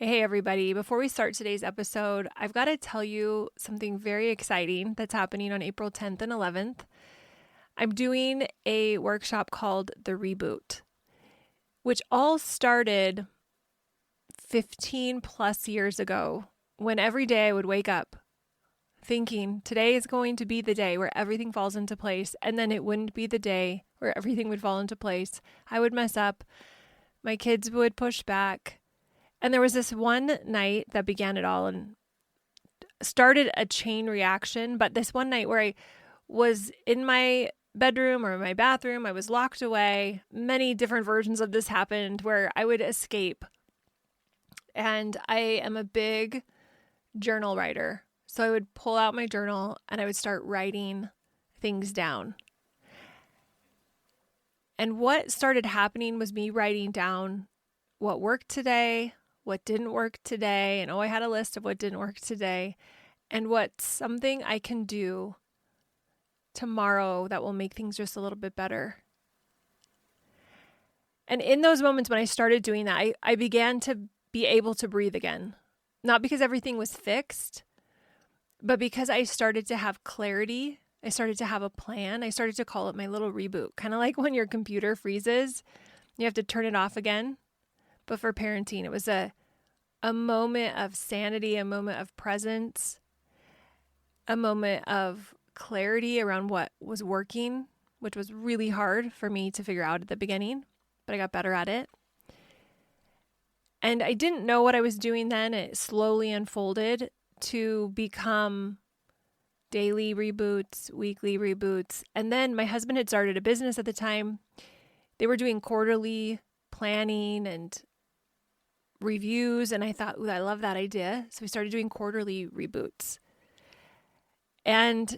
Hey, everybody. Before we start today's episode, I've got to tell you something very exciting that's happening on April 10th and 11th. I'm doing a workshop called The Reboot, which all started 15 plus years ago when every day I would wake up thinking today is going to be the day where everything falls into place, and then it wouldn't be the day where everything would fall into place. I would mess up. My kids would push back. And there was this one night that began it all and started a chain reaction. But this one night where I was in my bedroom or my bathroom, I was locked away. Many different versions of this happened where I would escape. And I am a big journal writer. So I would pull out my journal and I would start writing things down. And what started happening was me writing down what worked today, what didn't work today, and I had a list of what didn't work today, and what's something I can do tomorrow that will make things just a little bit better. And in those moments when I started doing that, I began to be able to breathe again. Not because everything was fixed, but because I started to have clarity. I started to have a plan. I started to call it my little reboot, kind of like when your computer freezes, you have to turn it off again. But for parenting, it was a moment of sanity, a moment of presence, a moment of clarity around what was working, which was really hard for me to figure out at the beginning, but I got better at it. And I didn't know what I was doing then. It slowly unfolded to become daily reboots, weekly reboots. And then my husband had started a business at the time. They were doing quarterly planning and reviews, and I thought, ooh, I love that idea. So we started doing quarterly reboots. And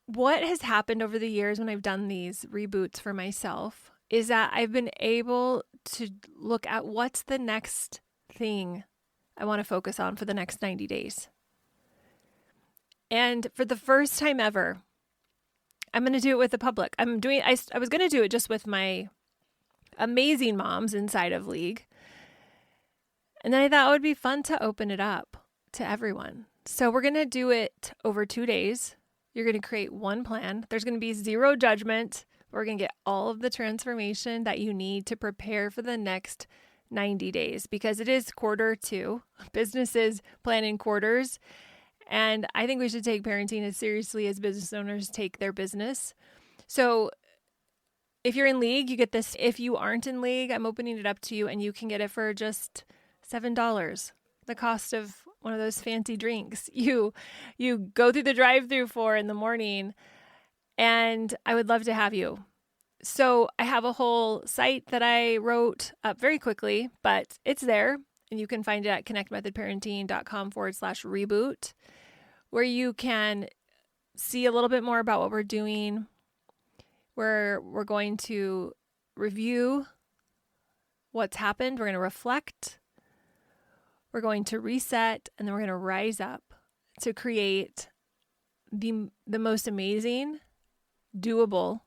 what has happened over the years when I've done these reboots for myself is that I've been able to look at what's the next thing I want to focus on for the next 90 days. And for the first time ever, I'm going to do it with the public. I was going to do it just with my amazing moms inside of League. And then I thought it would be fun to open it up to everyone. So we're going to do it over 2 days. You're going to create one plan. There's going to be zero judgment. We're going to get all of the transformation that you need to prepare for the next 90 days because it is Q2. Businesses plan in quarters. And I think we should take parenting as seriously as business owners take their business. So if you're in League, you get this. If you aren't in League, I'm opening it up to you and you can get it for just $7, the cost of one of those fancy drinks you go through the drive-thru for in the morning. And I would love to have you. So I have a whole site that I wrote up very quickly, but it's there. And you can find it at connectmethodparenting.com/reboot, where you can see a little bit more about what we're doing. Where we're going to review what's happened. We're going to reflect. We're going to reset, and then we're going to rise up to create the most amazing, doable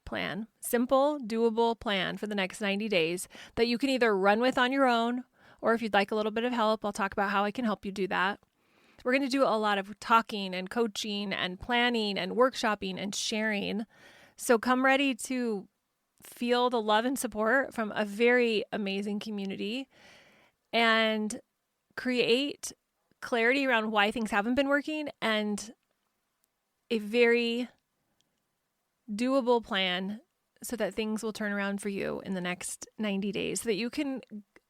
plan, simple, doable plan for the next 90 days that you can either run with on your own, or if you'd like a little bit of help, I'll talk about how I can help you do that. We're going to do a lot of talking and coaching and planning and workshopping and sharing. So come ready to feel the love and support from a very amazing community and create clarity around why things haven't been working and a very doable plan so that things will turn around for you in the next 90 days so that you can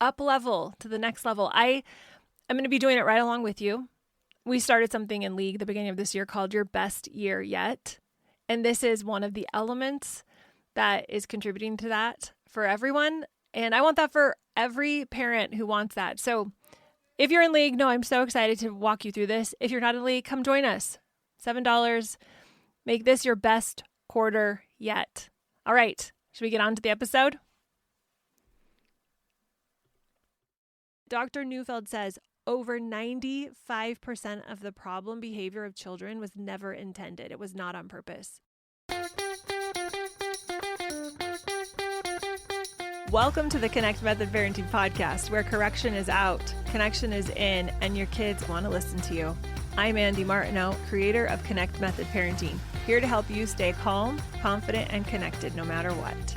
up level to the next level. I'm going to be doing it right along with you. We started something in League the beginning of this year called Your Best Year Yet. And this is one of the elements that is contributing to that for everyone. And I want that for every parent who wants that. So if you're in League, no, I'm so excited to walk you through this. If you're not in League, come join us. $7. Make this your best quarter yet. All right. Should we get on to the episode? Dr. Neufeld says over 95% of the problem behavior of children was never intended. It was not on purpose. Welcome to the Connect Method Parenting Podcast, where correction is out, connection is in, and your kids want to listen to you. I'm Andy Martineau, creator of Connect Method Parenting, here to help you stay calm, confident, and connected no matter what.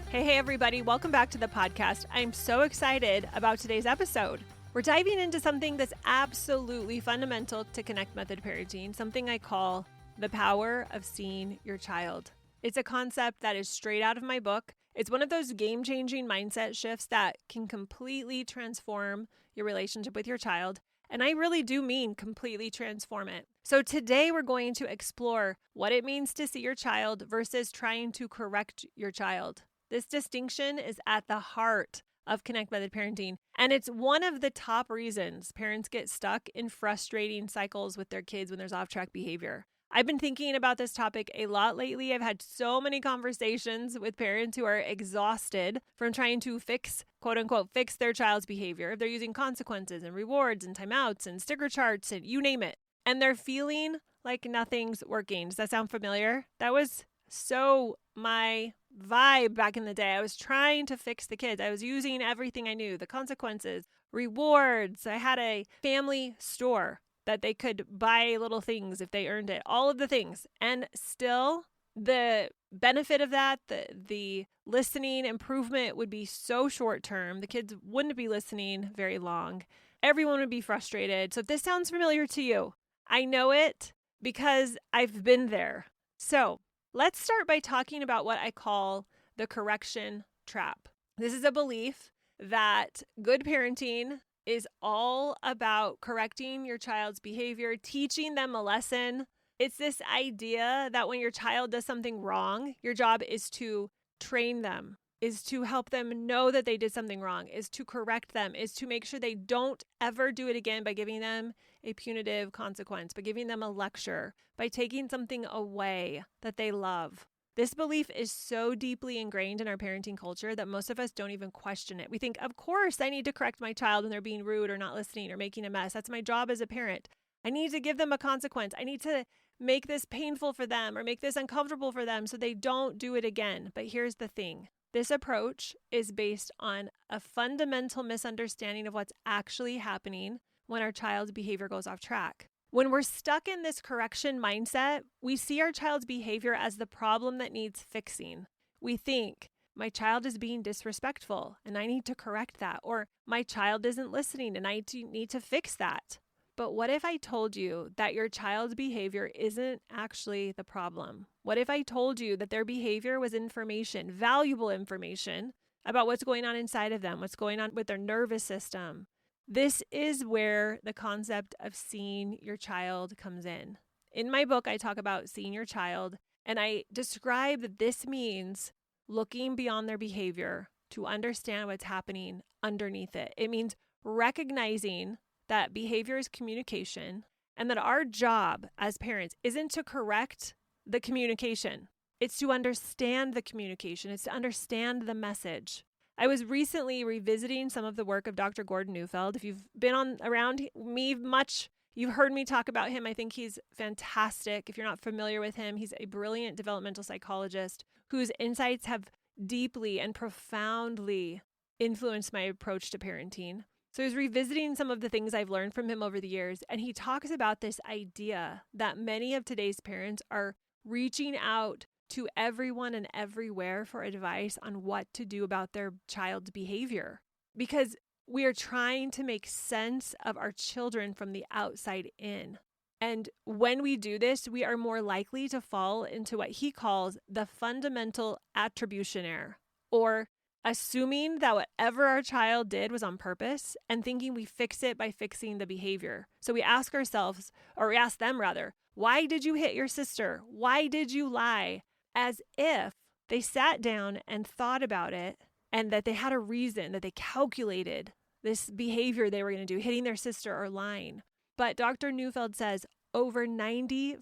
Hey, everybody. Welcome back to the podcast. I'm so excited about today's episode. We're diving into something that's absolutely fundamental to Connect Method Parenting, something I call the power of seeing your child. It's a concept that is straight out of my book. It's one of those game-changing mindset shifts that can completely transform your relationship with your child. And I really do mean completely transform it. So today we're going to explore what it means to see your child versus trying to correct your child. This distinction is at the heart of Connect Method Parenting. And it's one of the top reasons parents get stuck in frustrating cycles with their kids when there's off-track behavior. I've been thinking about this topic a lot lately. I've had so many conversations with parents who are exhausted from trying to fix, quote unquote, fix their child's behavior. They're using consequences and rewards and timeouts and sticker charts and you name it. And they're feeling like nothing's working. Does that sound familiar? That was so my vibe back in the day. I was trying to fix the kids. I was using everything I knew, the consequences, rewards. I had a family store that they could buy little things if they earned it, all of the things. And still, the benefit of that, the listening improvement would be so short term. The kids wouldn't be listening very long. Everyone would be frustrated. So if this sounds familiar to you, I know it because I've been there. So let's start by talking about what I call the correction trap. This is a belief that good parenting is all about correcting your child's behavior, teaching them a lesson. It's this idea that when your child does something wrong, your job is to train them, is to help them know that they did something wrong, is to correct them, is to make sure they don't ever do it again by giving them a punitive consequence, by giving them a lecture, by taking something away that they love. This belief is so deeply ingrained in our parenting culture that most of us don't even question it. We think, of course, I need to correct my child when they're being rude or not listening or making a mess. That's my job as a parent. I need to give them a consequence. I need to make this painful for them or make this uncomfortable for them so they don't do it again. But here's the thing. This approach is based on a fundamental misunderstanding of what's actually happening when our child's behavior goes off track. When we're stuck in this correction mindset, we see our child's behavior as the problem that needs fixing. We think, my child is being disrespectful and I need to correct that. Or my child isn't listening and I need to fix that. But what if I told you that your child's behavior isn't actually the problem? What if I told you that their behavior was information, valuable information about what's going on inside of them, what's going on with their nervous system? This is where the concept of seeing your child comes in. In my book, I talk about seeing your child, and I describe that this means looking beyond their behavior to understand what's happening underneath it. It means recognizing that behavior is communication and that our job as parents isn't to correct the communication. It's to understand the communication. It's to understand the message. I was recently revisiting some of the work of Dr. Gordon Neufeld. If you've been around me much, you've heard me talk about him. I think he's fantastic. If you're not familiar with him, he's a brilliant developmental psychologist whose insights have deeply and profoundly influenced my approach to parenting. So I was revisiting some of the things I've learned from him over the years, and he talks about this idea that many of today's parents are reaching out to everyone and everywhere for advice on what to do about their child's behavior, because we are trying to make sense of our children from the outside in. And when we do this, we are more likely to fall into what he calls the fundamental attribution error, or assuming that whatever our child did was on purpose and thinking we fix it by fixing the behavior. So we ask ourselves, or we ask them rather, why did you hit your sister? Why did you lie? As if they sat down and thought about it and that they had a reason, that they calculated this behavior they were going to do, hitting their sister or lying. But Dr. Neufeld says over 95%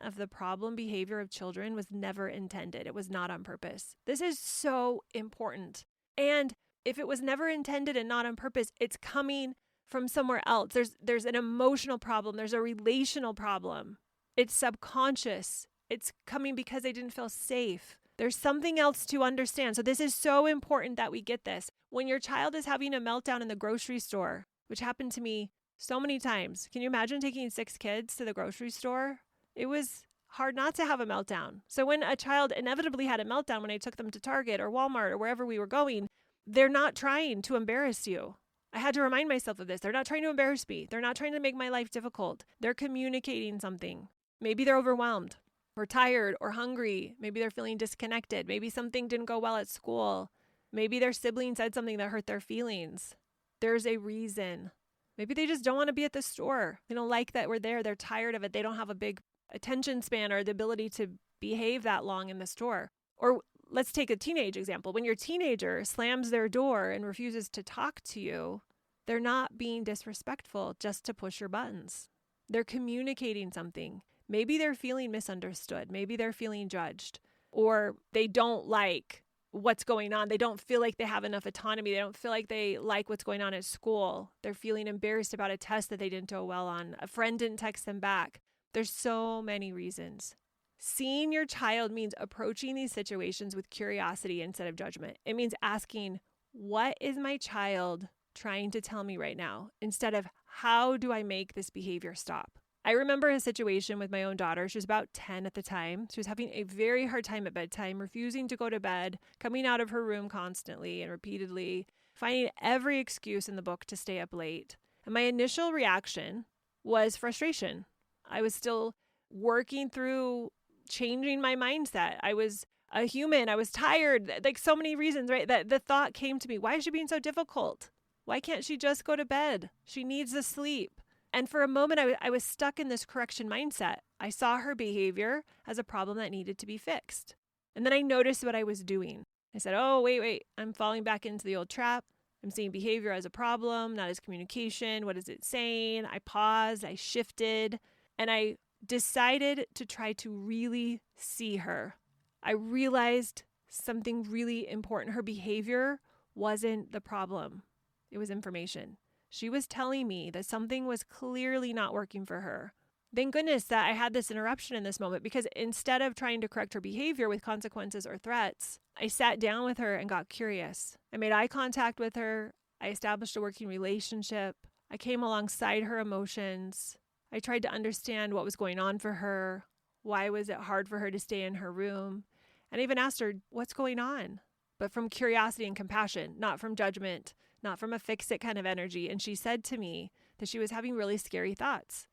of the problem behavior of children was never intended. It was not on purpose. This is so important. And if it was never intended and not on purpose, it's coming from somewhere else. There's an emotional problem. There's a relational problem. It's subconscious. It's coming because they didn't feel safe. There's something else to understand. So this is so important that we get this. When your child is having a meltdown in the grocery store, which happened to me so many times. Can you imagine taking 6 kids to the grocery store? It was hard not to have a meltdown. So when a child inevitably had a meltdown when I took them to Target or Walmart or wherever we were going, they're not trying to embarrass you. I had to remind myself of this. They're not trying to embarrass me. They're not trying to make my life difficult. They're communicating something. Maybe they're overwhelmed or tired or hungry. Maybe they're feeling disconnected. Maybe something didn't go well at school. Maybe their sibling said something that hurt their feelings. There's a reason. Maybe they just don't want to be at the store. They don't like that we're there. They're tired of it. They don't have a big attention span or the ability to behave that long in the store. Or let's take a teenage example. When your teenager slams their door and refuses to talk to you, they're not being disrespectful just to push your buttons. They're communicating something. Maybe they're feeling misunderstood. Maybe they're feeling judged. Or they don't like what's going on. They don't feel like they have enough autonomy. They don't feel like they like what's going on at school. They're feeling embarrassed about a test that they didn't do well on. A friend didn't text them back. There's so many reasons. Seeing your child means approaching these situations with curiosity instead of judgment. It means asking, what is my child trying to tell me right now? Instead of, how do I make this behavior stop? I remember a situation with my own daughter. She was about 10 at the time. She was having a very hard time at bedtime, refusing to go to bed, coming out of her room constantly and repeatedly, finding every excuse in the book to stay up late. And my initial reaction was frustration. I was still working through changing my mindset. I was a human. I was tired. Like so many reasons, right? That the thought came to me, why is she being so difficult? Why can't she just go to bed? She needs the sleep. And for a moment, I was stuck in this correction mindset. I saw her behavior as a problem that needed to be fixed. And then I noticed what I was doing. I said, oh, wait, I'm falling back into the old trap. I'm seeing behavior as a problem, not as communication. What is it saying? I paused, I shifted, and I decided to try to really see her. I realized something really important. Her behavior wasn't the problem. It was information. She was telling me that something was clearly not working for her. Thank goodness that I had this interruption in this moment, because instead of trying to correct her behavior with consequences or threats, I sat down with her and got curious. I made eye contact with her. I established a working relationship. I came alongside her emotions. I tried to understand what was going on for her. Why was it hard for her to stay in her room? And I even asked her, what's going on? But from curiosity and compassion, not from judgment, not from a fix-it kind of energy. And she said to me that she was having really scary thoughts.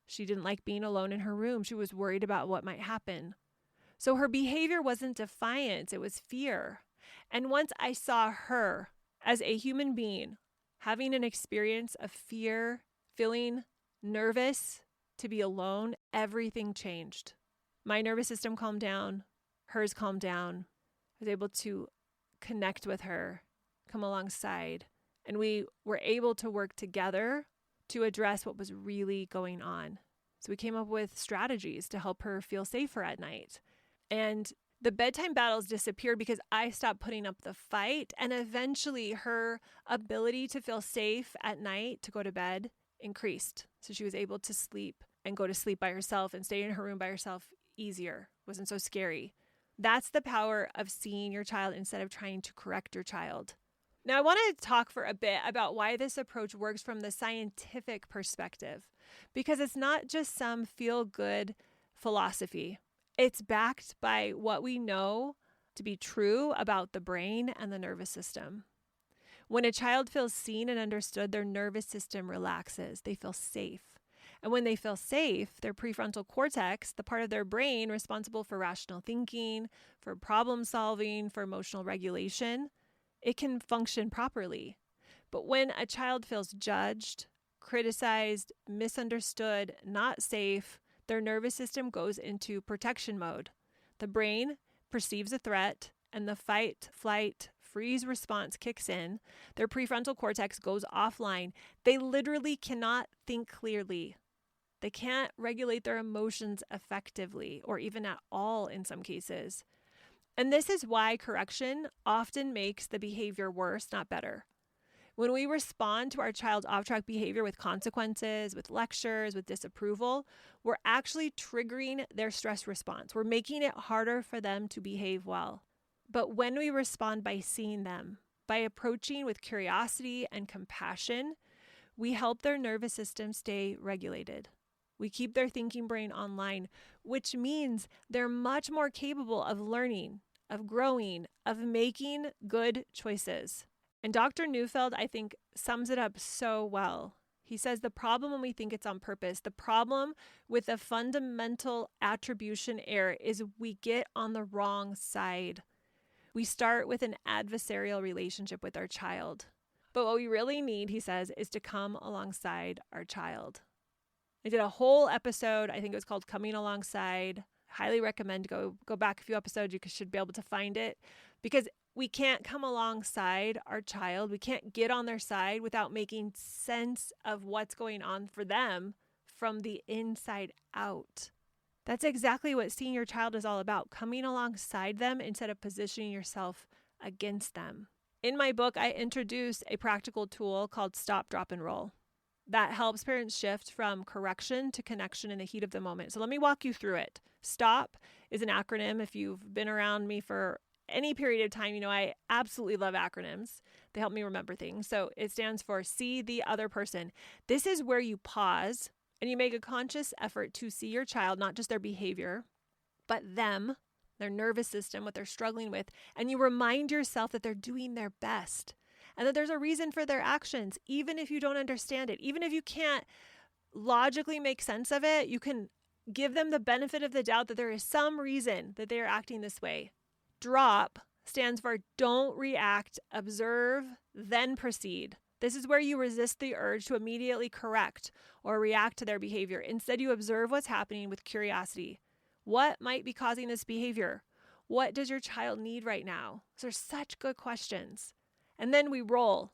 She didn't like being alone in her room. She was worried about what might happen. So her behavior wasn't defiance, it was fear. And once I saw her as a human being having an experience of fear, feeling nervous to be alone, everything changed. My nervous system calmed down, hers calmed down. I was able to connect with her, come alongside, and we were able to work together to address what was really going on. So we came up with strategies to help her feel safer at night. And the bedtime battles disappeared because I stopped putting up the fight, and eventually her ability to feel safe at night to go to bed increased. So she was able to sleep and go to sleep by herself and stay in her room by herself easier. It wasn't so scary. That's the power of seeing your child instead of trying to correct your child. Now, I want to talk for a bit about why this approach works from the scientific perspective, because it's not just some feel-good philosophy. It's backed by what we know to be true about the brain and the nervous system. When a child feels seen and understood, their nervous system relaxes. They feel safe. And when they feel safe, their prefrontal cortex, the part of their brain responsible for rational thinking, for problem solving, for emotional regulation, it can function properly. But when a child feels judged, criticized, misunderstood, not safe, their nervous system goes into protection mode. The brain perceives a threat, and the fight, flight, freeze response kicks in. Their prefrontal cortex goes offline. They literally cannot think clearly. They can't regulate their emotions effectively, or even at all in some cases. And this is why correction often makes the behavior worse, not better. When we respond to our child's off-track behavior with consequences, with lectures, with disapproval, we're actually triggering their stress response. We're making it harder for them to behave well. But when we respond by seeing them, by approaching with curiosity and compassion, we help their nervous system stay regulated. We keep their thinking brain online, which means they're much more capable of learning, of growing, of making good choices. And Dr. Neufeld, I think, sums it up so well. He says the problem when we think it's on purpose, the problem with the fundamental attribution error is we get on the wrong side. We start with an adversarial relationship with our child. But what we really need, he says, is to come alongside our child. I did a whole episode, I think it was called Coming Alongside. Highly recommend go back a few episodes. You should be able to find it, because we can't come alongside our child. We can't get on their side without making sense of what's going on for them from the inside out. That's exactly what seeing your child is all about, coming alongside them instead of positioning yourself against them. In my book, I introduce a practical tool called Stop, Drop, and Roll that helps parents shift from correction to connection in the heat of the moment. So let me walk you through it. STOP is an acronym. If you've been around me for any period of time, you know I absolutely love acronyms. They help me remember things. So it stands for see the other person. This is where you pause and you make a conscious effort to see your child, not just their behavior, but them, their nervous system, what they're struggling with. And you remind yourself that they're doing their best and that there's a reason for their actions, even if you don't understand it. Even if you can't logically make sense of it, you can give them the benefit of the doubt that there is some reason that they are acting this way. DROP stands for don't react, observe, then proceed. This is where you resist the urge to immediately correct or react to their behavior. Instead, you observe what's happening with curiosity. What might be causing this behavior? What does your child need right now? Those are such good questions. And then we roll,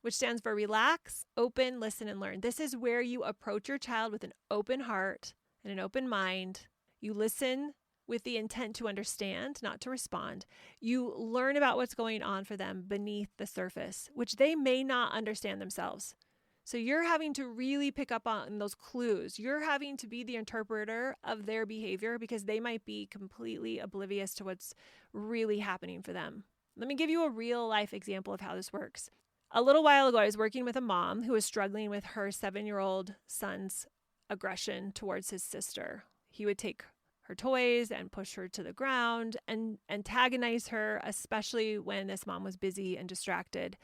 which stands for relax, open, listen, and learn. This is where you approach your child with an open heart and an open mind. You listen with the intent to understand, not to respond. You learn about what's going on for them beneath the surface, which they may not understand themselves. So you're having to really pick up on those clues. You're having to be the interpreter of their behavior because they might be completely oblivious to what's really happening for them. Let me give you a real life example of how this works. A little while ago, I was working with a mom who was struggling with her 7-year-old son's aggression towards his sister. He would take her toys and push her to the ground and antagonize her, especially when this mom was busy and distracted.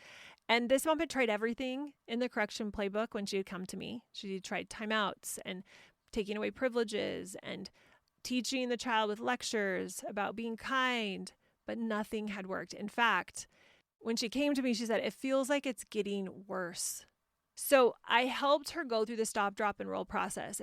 And this mom had tried everything in the correction playbook when she had come to me. She had tried timeouts and taking away privileges and teaching the child with lectures about being kind, but nothing had worked. In fact, when she came to me, she said, it feels like it's getting worse. So I helped her go through the stop, drop, and roll process.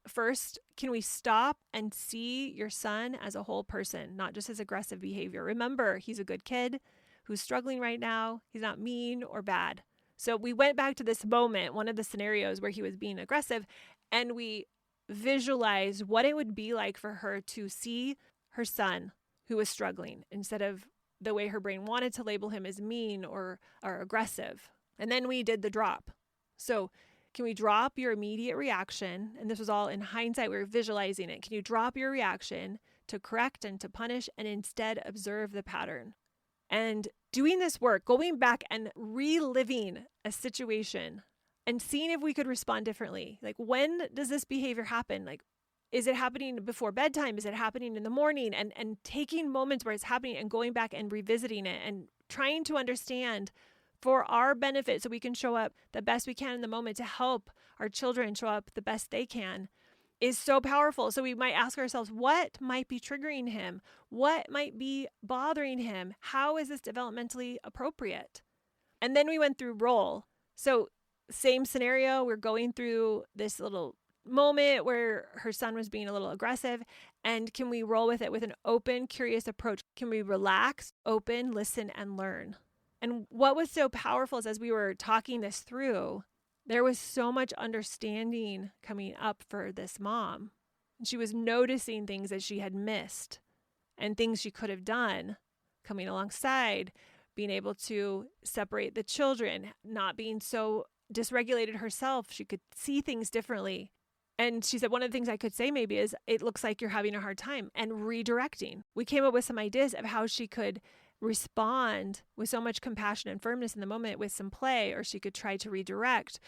First, can we stop and see your son as a whole person, not just his aggressive behavior? Remember, he's a good kid who's struggling right now. He's not mean or bad. So we went back to this moment, one of the scenarios where he was being aggressive, and we visualized what it would be like for her to see her son who was struggling instead of the way her brain wanted to label him as mean or aggressive. And then we did the drop. So can we drop your immediate reaction? And this was all in hindsight, we were visualizing it. Can you drop your reaction to correct and to punish and instead observe the pattern? And doing this work, going back and reliving a situation and seeing if we could respond differently. Like, when does this behavior happen? Like, is it happening before bedtime? Is it happening in the morning? And taking moments where it's happening and going back and revisiting it and trying to understand for our benefit so we can show up the best we can in the moment to help our children show up the best they can is so powerful. So we might ask ourselves, what might be triggering him? What might be bothering him? How is this developmentally appropriate? And then we went through roll. So same scenario, we're going through this little moment where her son was being a little aggressive, and can we roll with it with an open, curious approach? Can we relax, open, listen, and learn? And what was so powerful is as we were talking this through, there was so much understanding coming up for this mom. She was noticing things that she had missed and things she could have done, coming alongside, being able to separate the children, not being so dysregulated herself. She could see things differently. And she said, one of the things I could say maybe is, it looks like you're having a hard time, and redirecting. We came up with some ideas of how she could respond with so much compassion and firmness in the moment with some play, or she could try to redirect.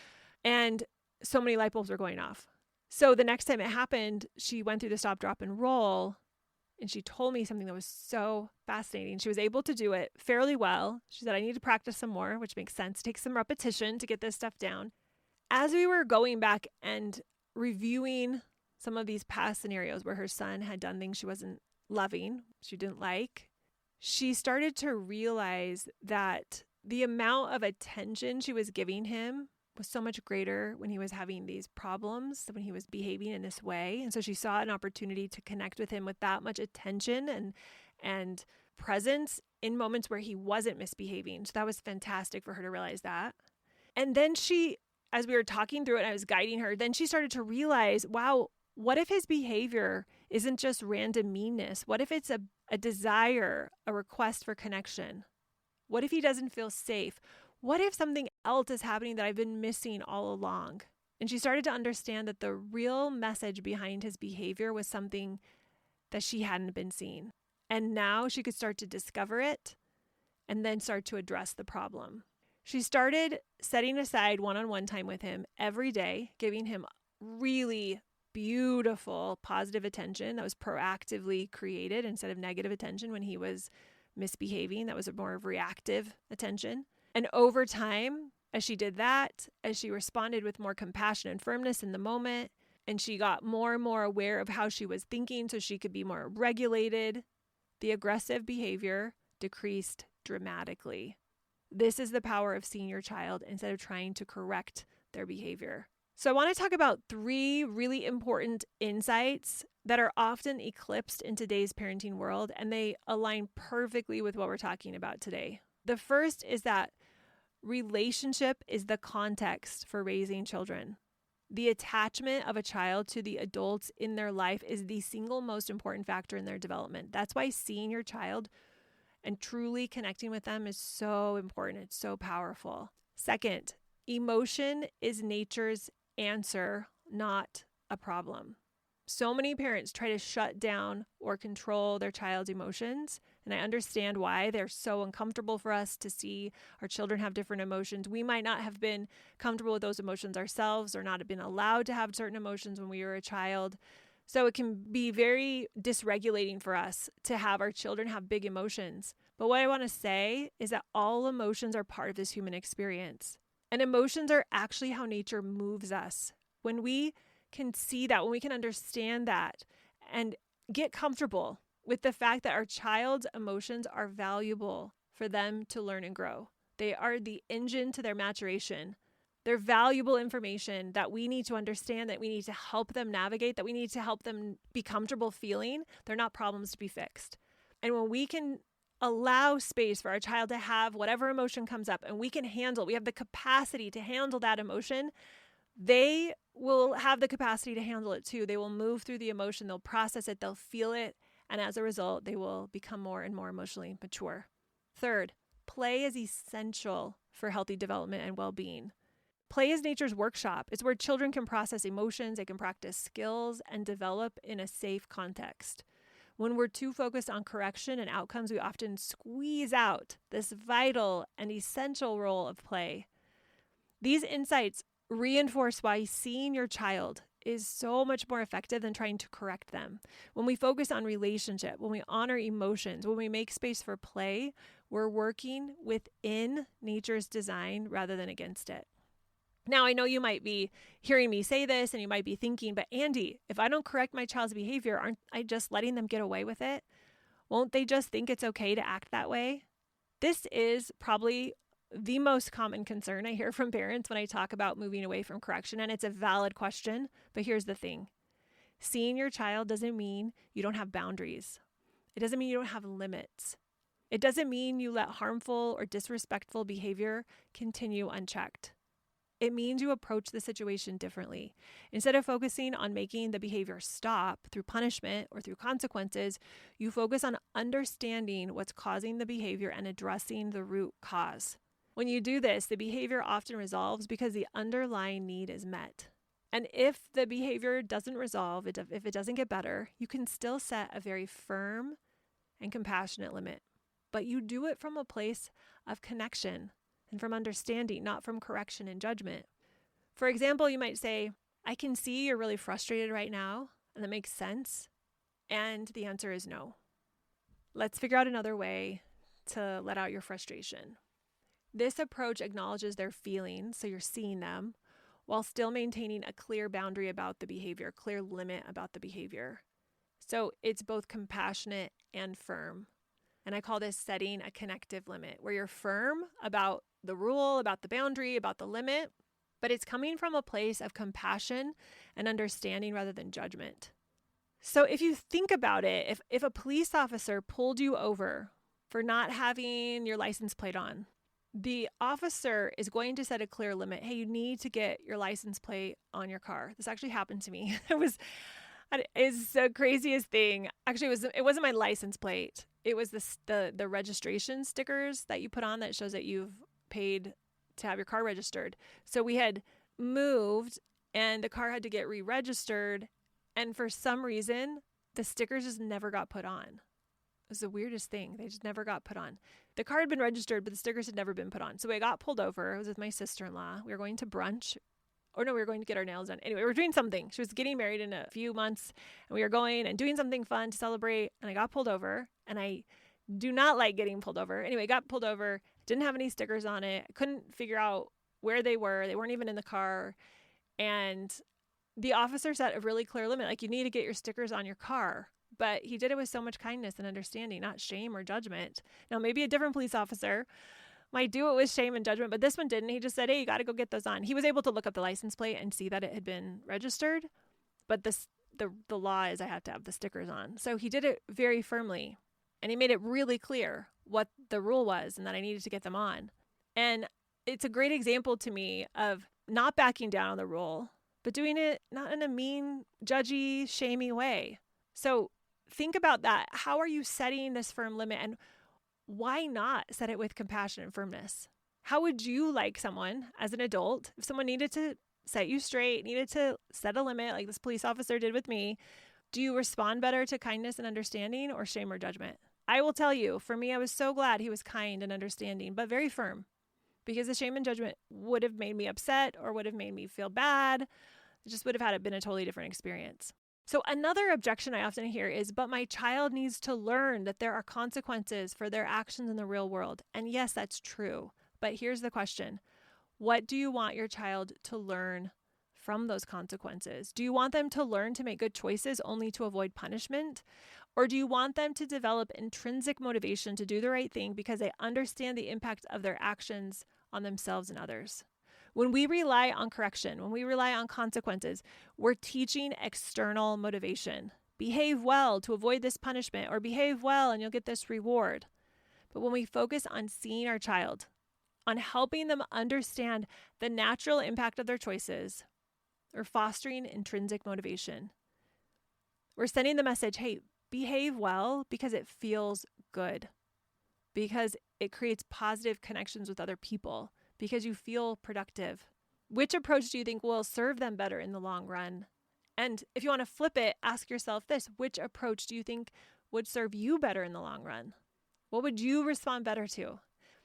And so many light bulbs were going off. So the next time it happened, she went through the stop, drop, and roll. And she told me something that was so fascinating. She was able to do it fairly well. She said, I need to practice some more, which makes sense. Take some repetition to get this stuff down. As we were going back and reviewing some of these past scenarios where her son had done things she wasn't loving, she didn't like, she started to realize that the amount of attention she was giving him was so much greater when he was having these problems, when he was behaving in this way. And so she saw an opportunity to connect with him with that much attention and presence in moments where he wasn't misbehaving. So that was fantastic for her to realize that. And then she, as we were talking through it and I was guiding her, then she started to realize, wow, what if his behavior isn't just random meanness? What if it's a desire, a request for connection? What if he doesn't feel safe? What if something else is happening that I've been missing all along? And she started to understand that the real message behind his behavior was something that she hadn't been seeing. And now she could start to discover it and then start to address the problem. She started setting aside one-on-one time with him every day, giving him really beautiful, positive attention that was proactively created instead of negative attention when he was misbehaving. That was a more reactive attention. And over time, as she did that, as she responded with more compassion and firmness in the moment, and she got more and more aware of how she was thinking so she could be more regulated, the aggressive behavior decreased dramatically. This is the power of seeing your child instead of trying to correct their behavior. So I want to talk about 3 really important insights that are often eclipsed in today's parenting world, and they align perfectly with what we're talking about today. The first is that relationship is the context for raising children. The attachment of a child to the adults in their life is the single most important factor in their development. That's why seeing your child and truly connecting with them is so important. It's so powerful. Second, emotion is nature's answer, not a problem. So many parents try to shut down or control their child's emotions, and I understand why. They're so uncomfortable for us to see our children have different emotions. We might not have been comfortable with those emotions ourselves or not have been allowed to have certain emotions when we were a child. So it can be very dysregulating for us to have our children have big emotions. But what I want to say is that all emotions are part of this human experience. And emotions are actually how nature moves us. When we can see that, when we can understand that and get comfortable with the fact that our child's emotions are valuable for them to learn and grow. They are the engine to their maturation. They're valuable information that we need to understand, that we need to help them navigate, that we need to help them be comfortable feeling. They're not problems to be fixed. And when we can allow space for our child to have whatever emotion comes up and we have the capacity to handle that emotion, they will have the capacity to handle it too. They will move through the emotion, they'll process it, they'll feel it, and as a result, they will become more and more emotionally mature. Third, play is essential for healthy development and well-being. Play is nature's workshop. It's where children can process emotions, they can practice skills, and develop in a safe context. When we're too focused on correction and outcomes, we often squeeze out this vital and essential role of play. These insights reinforce why seeing your child is so much more effective than trying to correct them. When we focus on relationship, when we honor emotions, when we make space for play, we're working within nature's design rather than against it. Now, I know you might be hearing me say this and you might be thinking, but Andy, if I don't correct my child's behavior, aren't I just letting them get away with it? Won't they just think it's okay to act that way? This is probably the most common concern I hear from parents when I talk about moving away from correction, and it's a valid question, but here's the thing. Seeing your child doesn't mean you don't have boundaries. It doesn't mean you don't have limits. It doesn't mean you let harmful or disrespectful behavior continue unchecked. It means you approach the situation differently. Instead of focusing on making the behavior stop through punishment or through consequences, you focus on understanding what's causing the behavior and addressing the root cause. When you do this, the behavior often resolves because the underlying need is met. And if the behavior doesn't resolve, if it doesn't get better, you can still set a very firm and compassionate limit. But you do it from a place of connection and from understanding, not from correction and judgment. For example, you might say, I can see you're really frustrated right now, and that makes sense. And the answer is no. Let's figure out another way to let out your frustration. This approach acknowledges their feelings, so you're seeing them, while still maintaining a clear boundary about the behavior, clear limit about the behavior. So it's both compassionate and firm. And I call this setting a connective limit, where you're firm about the rule, about the boundary, about the limit, but it's coming from a place of compassion and understanding rather than judgment. So if you think about it, if a police officer pulled you over for not having your license plate on, the officer is going to set a clear limit. Hey, you need to get your license plate on your car. This actually happened to me. It's the craziest thing. Actually, it wasn't my license plate. It was the registration stickers that you put on that shows that you've paid to have your car registered. So we had moved and the car had to get re-registered. And for some reason, the stickers just never got put on. It was the weirdest thing. They just never got put on. The car had been registered, but the stickers had never been put on. So I got pulled over. I was with my sister-in-law. We were going to brunch. Or no, we were going to get our nails done. Anyway, we were doing something. She was getting married in a few months, and we were going and doing something fun to celebrate. And I got pulled over, and I do not like getting pulled over. Anyway, got pulled over, didn't have any stickers on it. I couldn't figure out where they were. They weren't even in the car. And the officer set a really clear limit. Like, you need to get your stickers on your car. But he did it with so much kindness and understanding, not shame or judgment. Now, maybe a different police officer might do it with shame and judgment, but this one didn't. He just said, hey, you got to go get those on. He was able to look up the license plate and see that it had been registered, but the law is I have to have the stickers on. So he did it very firmly, and he made it really clear what the rule was and that I needed to get them on. And it's a great example to me of not backing down on the rule, but doing it not in a mean, judgy, shamey way. So think about that. How are you setting this firm limit, and why not set it with compassion and firmness? How would you like someone as an adult, if someone needed to set you straight, needed to set a limit like this police officer did with me, do you respond better to kindness and understanding or shame or judgment? I will tell you, for me, I was so glad he was kind and understanding, but very firm, because the shame and judgment would have made me upset or would have made me feel bad. It just would have been a totally different experience. So another objection I often hear is, but my child needs to learn that there are consequences for their actions in the real world. And yes, that's true. But here's the question. What do you want your child to learn from those consequences? Do you want them to learn to make good choices only to avoid punishment? Or do you want them to develop intrinsic motivation to do the right thing because they understand the impact of their actions on themselves and others? When we rely on correction, when we rely on consequences, we're teaching external motivation. Behave well to avoid this punishment, or behave well and you'll get this reward. But when we focus on seeing our child, on helping them understand the natural impact of their choices, we're fostering intrinsic motivation. We're sending the message, hey, behave well because it feels good, because it creates positive connections with other people, because you feel productive. Which approach do you think will serve them better in the long run? And if you want to flip it, ask yourself this: which approach do you think would serve you better in the long run? What would you respond better to?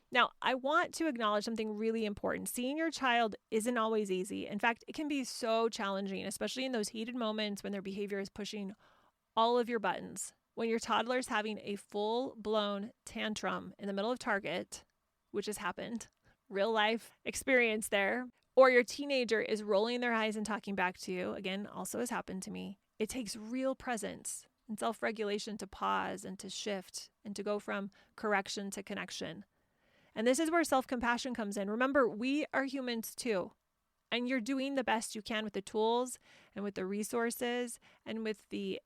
Now, I want to acknowledge something really important. Seeing your child isn't always easy. In fact, it can be so challenging, especially in those heated moments when their behavior is pushing all of your buttons. When your toddler is having a full-blown tantrum in the middle of Target, which has happened, real life experience there, or your teenager is rolling their eyes and talking back to you, again, also has happened to me. It takes real presence and self-regulation to pause and to shift and to go from correction to connection. And this is where self-compassion comes in. Remember, we are humans too, and you're doing the best you can with the tools and with the resources and with the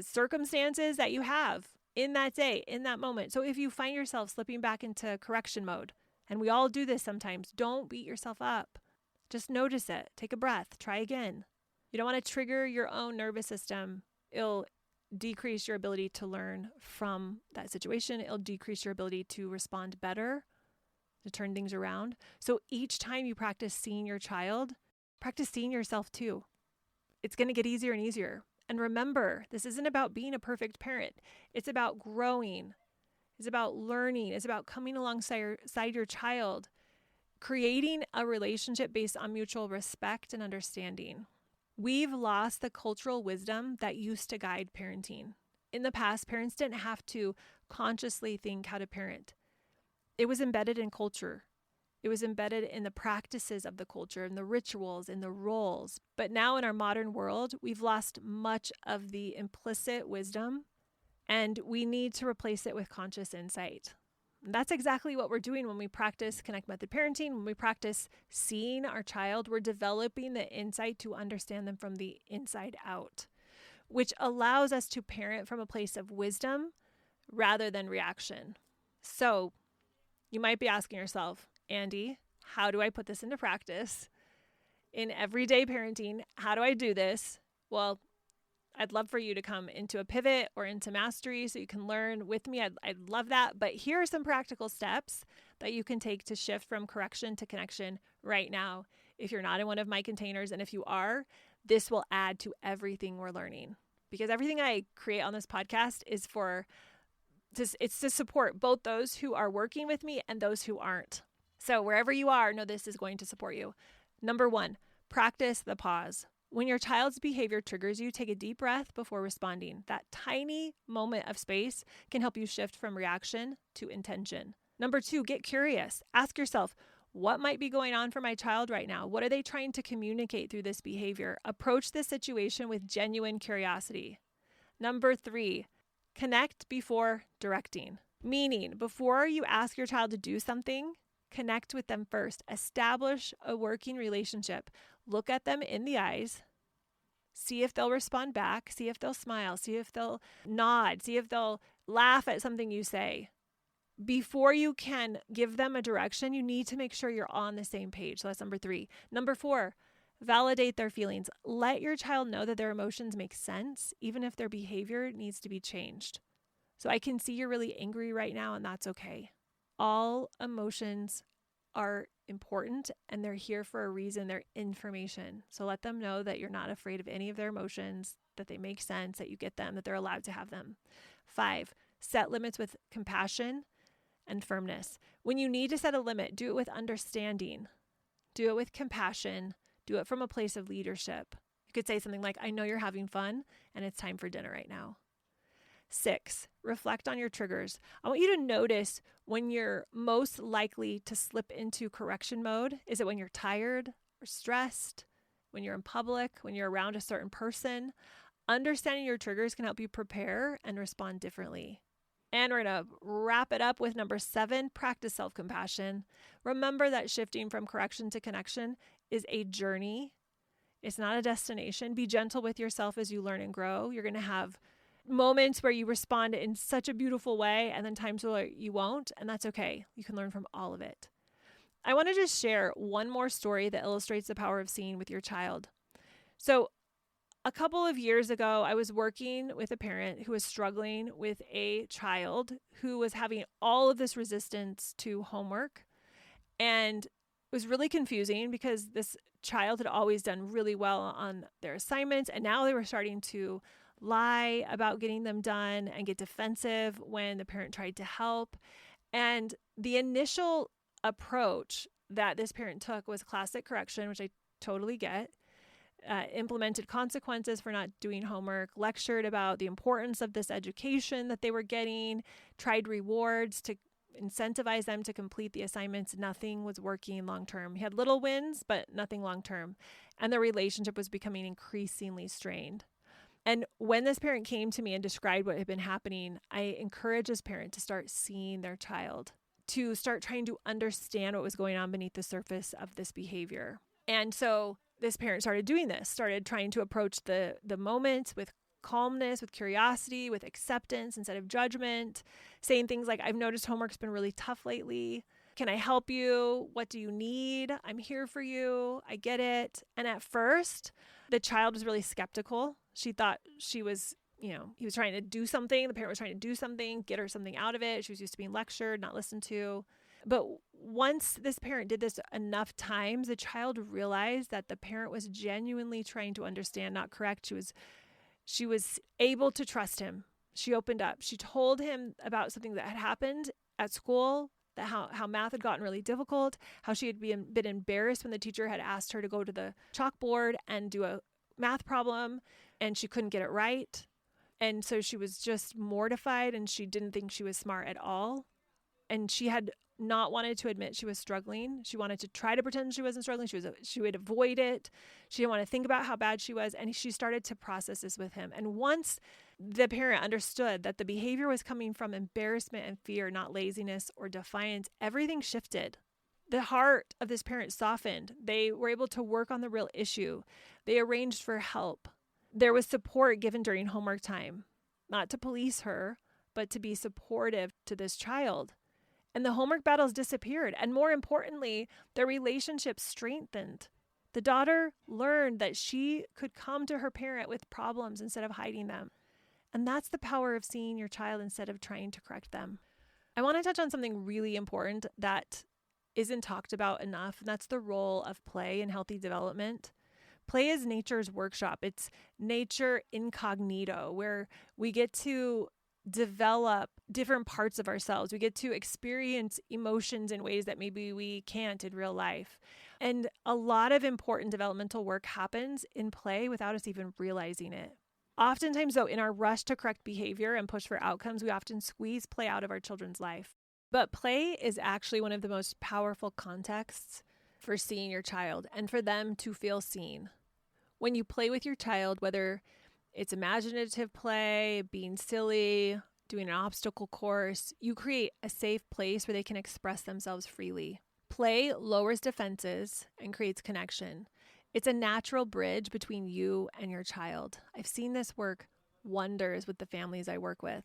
circumstances that you have in that day, in that moment. So if you find yourself slipping back into correction mode, and we all do this sometimes, don't beat yourself up. Just notice it. Take a breath. Try again. You don't want to trigger your own nervous system. It'll decrease your ability to learn from that situation. It'll decrease your ability to respond better, to turn things around. So each time you practice seeing your child, practice seeing yourself too. It's going to get easier and easier. And remember, this isn't about being a perfect parent. It's about growing. It's about learning. It's about coming alongside your child, creating a relationship based on mutual respect and understanding. We've lost the cultural wisdom that used to guide parenting. In the past, parents didn't have to consciously think how to parent. It was embedded in culture. It was embedded in the practices of the culture and the rituals and the roles. But now in our modern world, we've lost much of the implicit wisdom, and we need to replace it with conscious insight. That's exactly what we're doing when we practice connect method parenting. When we practice seeing our child, we're developing the insight to understand them from the inside out, which allows us to parent from a place of wisdom rather than reaction. So you might be asking yourself, Andy, how do I put this into practice in everyday parenting? How do I do this? Well, I'd love for you to come into a pivot or into mastery so you can learn with me. I'd love that. But here are some practical steps that you can take to shift from correction to connection right now. If you're not in one of my containers, and if you are, this will add to everything we're learning, because everything I create on this podcast is it's to support both those who are working with me and those who aren't. So wherever you are, know this is going to support you. Number 1, practice the pause. When your child's behavior triggers you, take a deep breath before responding. That tiny moment of space can help you shift from reaction to intention. Number 2, get curious. Ask yourself, what might be going on for my child right now? What are they trying to communicate through this behavior? Approach this situation with genuine curiosity. Number 3, connect before directing. Meaning, before you ask your child to do something, connect with them first. Establish a working relationship. Look at them in the eyes. See if they'll respond back. See if they'll smile. See if they'll nod. See if they'll laugh at something you say. Before you can give them a direction, you need to make sure you're on the same page. So that's number 3. Number 4, validate their feelings. Let your child know that their emotions make sense, even if their behavior needs to be changed. So I can see you're really angry right now, and that's okay. All emotions are important and they're here for a reason. They're information. So let them know that you're not afraid of any of their emotions, that they make sense, that you get them, that they're allowed to have them. 5, set limits with compassion and firmness. When you need to set a limit, do it with understanding. Do it with compassion. Do it from a place of leadership. You could say something like, I know you're having fun and it's time for dinner right now. 6, reflect on your triggers. I want you to notice when you're most likely to slip into correction mode. Is it when you're tired or stressed, when you're in public, when you're around a certain person? Understanding your triggers can help you prepare and respond differently. And we're going to wrap it up with number 7, practice self-compassion. Remember that shifting from correction to connection is a journey. It's not a destination. Be gentle with yourself as you learn and grow. You're going to have moments where you respond in such a beautiful way, and then times where you won't, and that's okay. You can learn from all of it. I want to just share one more story that illustrates the power of seeing with your child. So a couple of years ago, I was working with a parent who was struggling with a child who was having all of this resistance to homework, and it was really confusing because this child had always done really well on their assignments, and now they were starting to lie about getting them done and get defensive when the parent tried to help. And the initial approach that this parent took was classic correction, which I totally get. Implemented consequences for not doing homework, lectured about the importance of this education that they were getting, tried rewards to incentivize them to complete the assignments. Nothing was working long-term. He had little wins, but nothing long-term. And the relationship was becoming increasingly strained. And when this parent came to me and described what had been happening, I encouraged this parent to start seeing their child, to start trying to understand what was going on beneath the surface of this behavior. And so this parent started doing this, started trying to approach the moments with calmness, with curiosity, with acceptance instead of judgment, saying things like, I've noticed homework's been really tough lately. Can I help you? What do you need? I'm here for you. I get it. And at first, the child was really skeptical. She thought he was trying to do something. The parent was trying to do something, get her something out of it. She was used to being lectured, not listened to. But once this parent did this enough times, the child realized that the parent was genuinely trying to understand, not correct. She was able to trust him. She opened up. She told him about something that had happened at school, that how math had gotten really difficult, how she had been embarrassed when the teacher had asked her to go to the chalkboard and do a math problem, and she couldn't get it right. And so she was just mortified, and she didn't think she was smart at all. And she had not wanted to admit she was struggling. She wanted to try to pretend she wasn't struggling. She would avoid it. She didn't want to think about how bad she was. And she started to process this with him. And once the parent understood that the behavior was coming from embarrassment and fear, not laziness or defiance, everything shifted. The heart of this parent softened. They were able to work on the real issue. They arranged for help. There was support given during homework time, not to police her, but to be supportive to this child. And the homework battles disappeared. And more importantly, their relationship strengthened. The daughter learned that she could come to her parent with problems instead of hiding them. And that's the power of seeing your child instead of trying to correct them. I want to touch on something really important that isn't talked about enough, and that's the role of play in healthy development. Play is nature's workshop. It's nature incognito, where we get to develop different parts of ourselves. We get to experience emotions in ways that maybe we can't in real life. And a lot of important developmental work happens in play without us even realizing it. Oftentimes, though, in our rush to correct behavior and push for outcomes, we often squeeze play out of our children's life. But play is actually one of the most powerful contexts for seeing your child and for them to feel seen. When you play with your child, whether it's imaginative play, being silly, doing an obstacle course, you create a safe place where they can express themselves freely. Play lowers defenses and creates connection. It's a natural bridge between you and your child. I've seen this work wonders with the families I work with.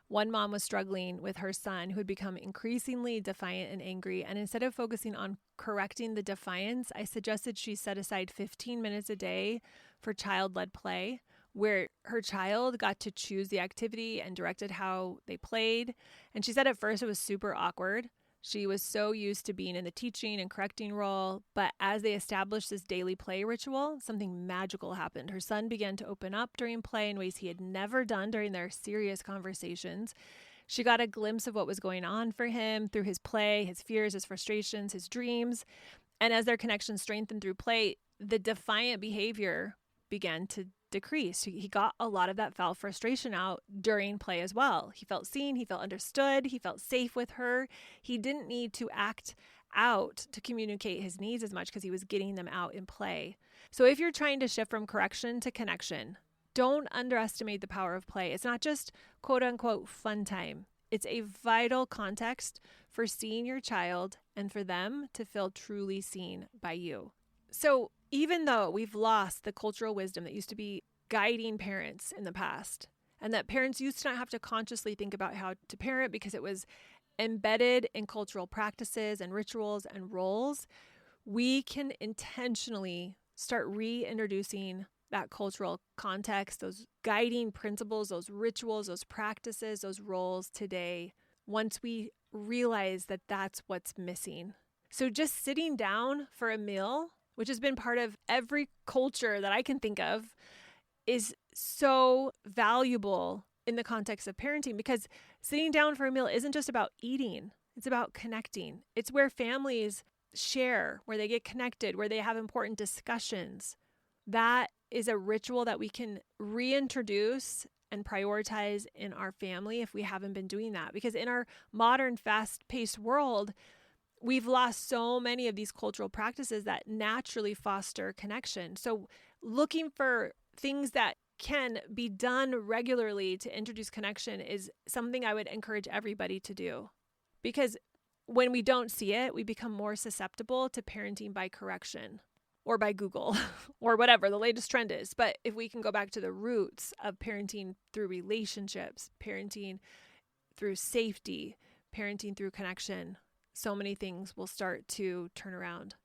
One mom was struggling with her son who had become increasingly defiant and angry. And instead of focusing on correcting the defiance, I suggested she set aside 15 minutes a day for child-led play, where her child got to choose the activity and directed how they played. And she said at first it was super awkward. She was so used to being in the teaching and correcting role, but as they established this daily play ritual, something magical happened. Her son began to open up during play in ways he had never done during their serious conversations. She got a glimpse of what was going on for him through his play, his fears, his frustrations, his dreams. And as their connection strengthened through play, the defiant behavior began to decrease. He got a lot of that foul frustration out during play as well. He felt seen, he felt understood, he felt safe with her. He didn't need to act out to communicate his needs as much because he was getting them out in play. So if you're trying to shift from correction to connection, don't underestimate the power of play. It's not just quote unquote fun time. It's a vital context for seeing your child and for them to feel truly seen by you. So even though we've lost the cultural wisdom that used to be guiding parents in the past, and that parents used to not have to consciously think about how to parent because it was embedded in cultural practices and rituals and roles, we can intentionally start reintroducing that cultural context, those guiding principles, those rituals, those practices, those roles today, once we realize that that's what's missing. So just sitting down for a meal, which has been part of every culture that I can think of, is so valuable in the context of parenting, because sitting down for a meal isn't just about eating. It's about connecting. It's where families share, where they get connected, where they have important discussions. That is a ritual that we can reintroduce and prioritize in our family if we haven't been doing that. Because in our modern, fast-paced world, we've lost so many of these cultural practices that naturally foster connection. So looking for things that can be done regularly to introduce connection is something I would encourage everybody to do. Because when we don't see it, we become more susceptible to parenting by correction or by Google or whatever the latest trend is. But if we can go back to the roots of parenting through relationships, parenting through safety, parenting through connection, so many things will start to turn around.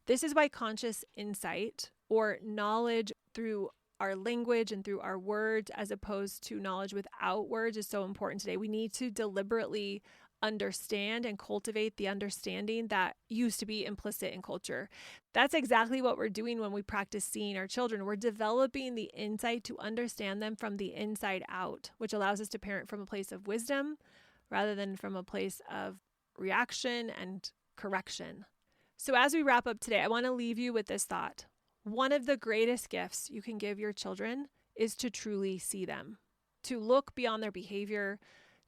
This is why conscious insight or knowledge through our language and through our words, as opposed to knowledge without words, is so important today. We need to deliberately understand and cultivate the understanding that used to be implicit in culture. That's exactly what we're doing when we practice seeing our children. We're developing the insight to understand them from the inside out, which allows us to parent from a place of wisdom rather than from a place of reaction and correction. So as we wrap up today, I want to leave you with this thought. One of the greatest gifts you can give your children is to truly see them, to look beyond their behavior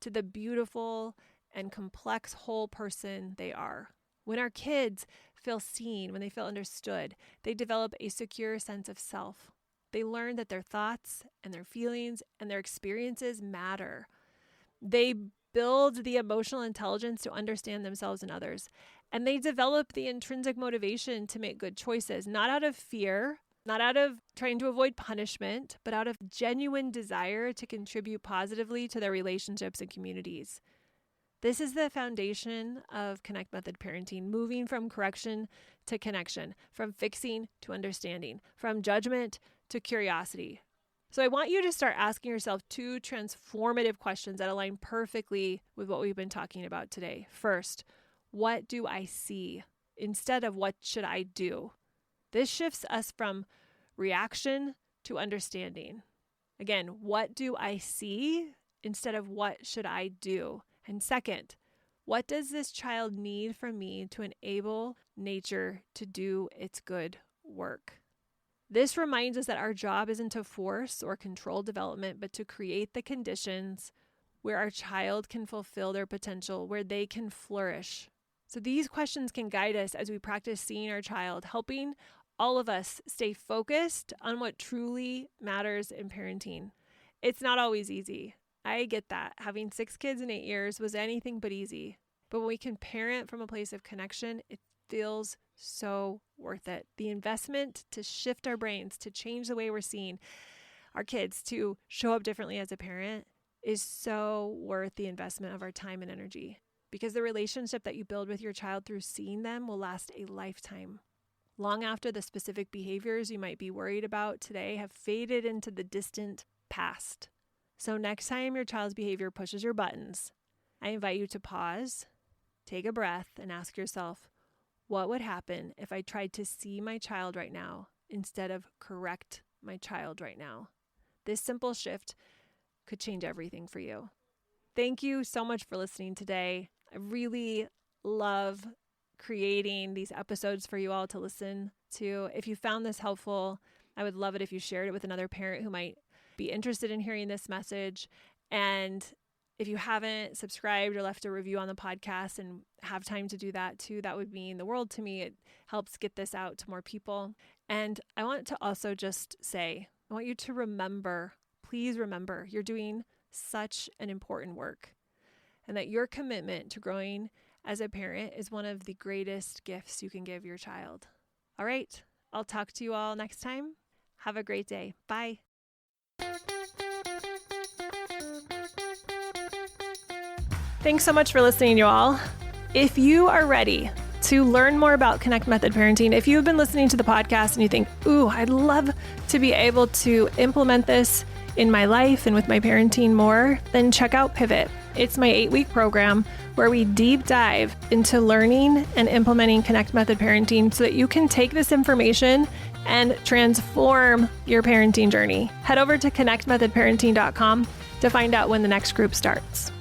to the beautiful and complex whole person they are. When our kids feel seen, when they feel understood, they develop a secure sense of self. They learn that their thoughts and their feelings and their experiences matter. They build the emotional intelligence to understand themselves and others. And they develop the intrinsic motivation to make good choices, not out of fear, not out of trying to avoid punishment, but out of genuine desire to contribute positively to their relationships and communities. This is the foundation of Connect Method parenting, moving from correction to connection, from fixing to understanding, from judgment to curiosity. So I want you to start asking yourself 2 transformative questions that align perfectly with what we've been talking about today. First, what do I see instead of what should I do? This shifts us from reaction to understanding. Again, what do I see instead of what should I do? And second, what does this child need from me to enable nature to do its good work? This reminds us that our job isn't to force or control development, but to create the conditions where our child can fulfill their potential, where they can flourish. So these questions can guide us as we practice seeing our child, helping all of us stay focused on what truly matters in parenting. It's not always easy. I get that. Having 6 kids in 8 years was anything but easy. But when we can parent from a place of connection, it feels so worth it. The investment to shift our brains, to change the way we're seeing our kids, to show up differently as a parent is so worth the investment of our time and energy. Because the relationship that you build with your child through seeing them will last a lifetime. Long after the specific behaviors you might be worried about today have faded into the distant past. So next time your child's behavior pushes your buttons, I invite you to pause, take a breath, and ask yourself, what would happen if I tried to see my child right now instead of correct my child right now? This simple shift could change everything for you. Thank you so much for listening today. I really love creating these episodes for you all to listen to. If you found this helpful, I would love it if you shared it with another parent who might be interested in hearing this message. And if you haven't subscribed or left a review on the podcast and have time to do that too, that would mean the world to me. It helps get this out to more people. And I want to also just say, I want you to remember, please remember, you're doing such an important work, and that your commitment to growing as a parent is one of the greatest gifts you can give your child. All right, I'll talk to you all next time. Have a great day. Bye. Thanks so much for listening, you all. If you are ready to learn more about Connect Method parenting, if you've been listening to the podcast and you think, ooh, I'd love to be able to implement this in my life and with my parenting more, then check out Pivot. It's my 8-week program where we deep dive into learning and implementing Connect Method parenting so that you can take this information and transform your parenting journey. Head over to connectmethodparenting.com to find out when the next group starts.